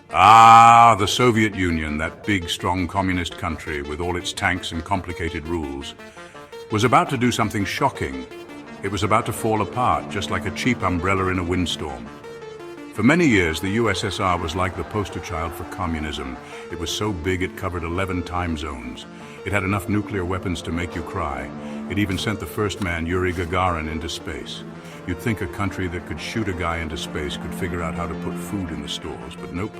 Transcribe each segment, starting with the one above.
Ah, the Soviet Union, that big, strong communist country with all its tanks and complicated rules, was about to do something shocking. It was about to fall apart, just like a cheap umbrella in a windstorm. For many years, the USSR was like the poster child for communism. It was so big it covered 11 time zones. It had enough nuclear weapons to make you cry. It even sent the first man, Yuri Gagarin, into space. You'd think a country that could shoot a guy into space could figure out how to put food in the stores, but nope.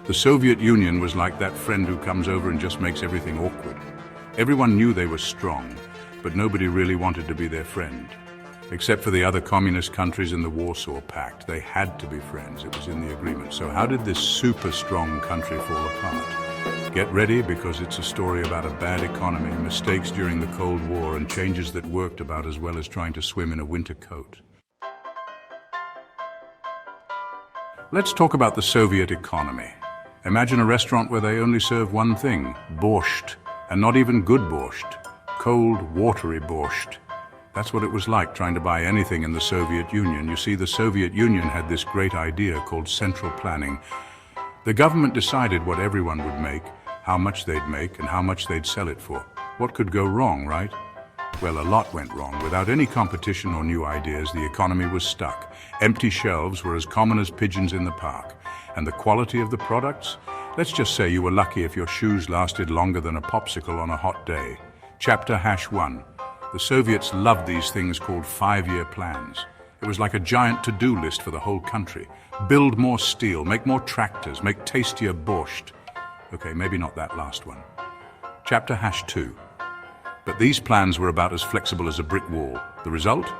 The Soviet Union was like that friend who comes over and just makes everything awkward. Everyone knew they were strong, but nobody really wanted to be their friend. Except for the other communist countries in the Warsaw Pact. They had to be friends. It was in the agreement. So how did this super strong country fall apart? Get ready, because it's a story about a bad economy, mistakes during the Cold War, and changes that worked about as well as trying to swim in a winter coat. Let's talk about the Soviet economy. Imagine a restaurant where they only serve one thing, borscht, and not even good borscht. Cold, watery borscht. That's what it was like trying to buy anything in the Soviet Union. You see, the Soviet Union had this great idea called central planning. The government decided what everyone would make, how much they'd make, and how much they'd sell it for. What could go wrong, right? Well, a lot went wrong. Without any competition or new ideas, the economy was stuck. Empty shelves were as common as pigeons in the park. And the quality of the products? Let's just say you were lucky if your shoes lasted longer than a popsicle on a hot day. Chapter #1. The Soviets loved these things called 5-year plans. It was like a giant to-do list for the whole country. Build more steel, make more tractors, make tastier borscht. Okay, maybe not that last one. Chapter #2. But these plans were about as flexible as a brick wall. The result?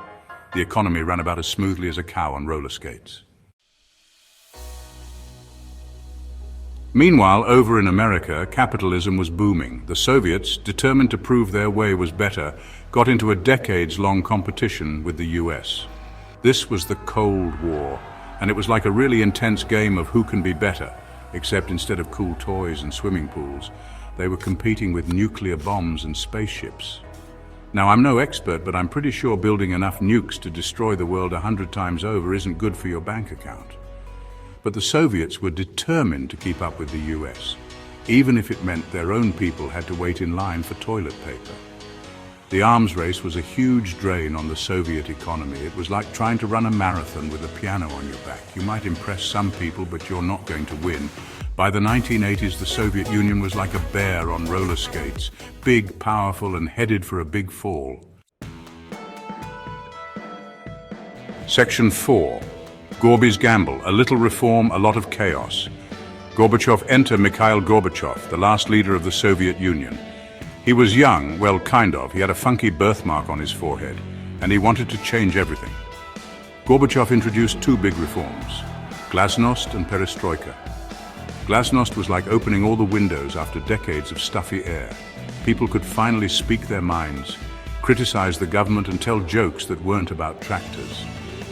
The economy ran about as smoothly as a cow on roller skates. Meanwhile, over in America, capitalism was booming. The Soviets, determined to prove their way was better, got into a decades-long competition with the US. This was the Cold War, and it was like a really intense game of who can be better, except instead of cool toys and swimming pools, they were competing with nuclear bombs and spaceships. Now, I'm no expert, but I'm pretty sure building enough nukes to destroy the world 100 times over isn't good for your bank account. But the Soviets were determined to keep up with the US, even if it meant their own people had to wait in line for toilet paper. The arms race was a huge drain on the Soviet economy. It was like trying to run a marathon with a piano on your back. You might impress some people, but you're not going to win. By the 1980s, the Soviet Union was like a bear on roller skates, big, powerful, and headed for a big fall. Section 4. Gorby's Gamble, a little reform, a lot of chaos. Gorbachev. Enter Mikhail Gorbachev, the last leader of the Soviet Union. He was young, well, kind of. He had a funky birthmark on his forehead, and he wanted to change everything. Gorbachev introduced 2 big reforms, glasnost and perestroika. Glasnost was like opening all the windows after decades of stuffy air. People could finally speak their minds, criticize the government, and tell jokes that weren't about tractors.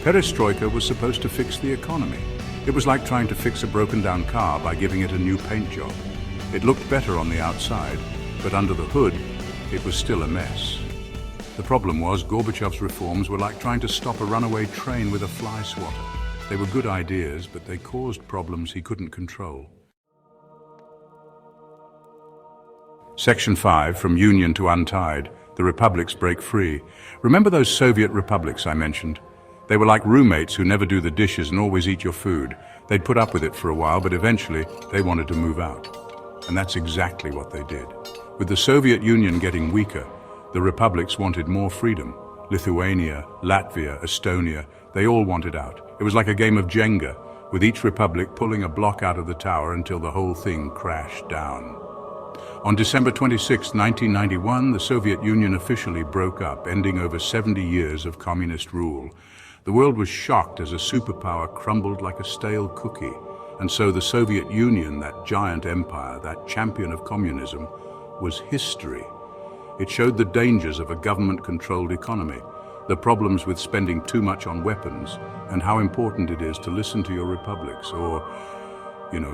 Perestroika was supposed to fix the economy. It was like trying to fix a broken-down car by giving it a new paint job. It looked better on the outside, but under the hood, it was still a mess. The problem was, Gorbachev's reforms were like trying to stop a runaway train with a fly swatter. They were good ideas, but they caused problems he couldn't control. Section 5, from Union to Untied, the republics break free. Remember those Soviet republics I mentioned? They were like roommates who never do the dishes and always eat your food. They'd put up with it for a while, but eventually they wanted to move out. And that's exactly what they did. With the Soviet Union getting weaker, the republics wanted more freedom. Lithuania, Latvia, Estonia, they all wanted out. It was like a game of Jenga, with each republic pulling a block out of the tower until the whole thing crashed down. On December 26, 1991, the Soviet Union officially broke up, ending over 70 years of communist rule. The world was shocked as a superpower crumbled like a stale cookie. And so the Soviet Union, that giant empire, that champion of communism, was history. It showed the dangers of a government-controlled economy, the problems with spending too much on weapons, and how important it is to listen to your republics, or,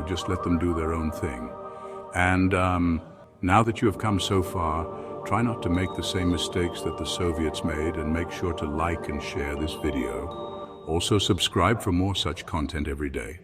just let them do their own thing. And now that you have come so far, try not to make the same mistakes that the Soviets made, and make sure to like and share this video. Also subscribe for more such content every day.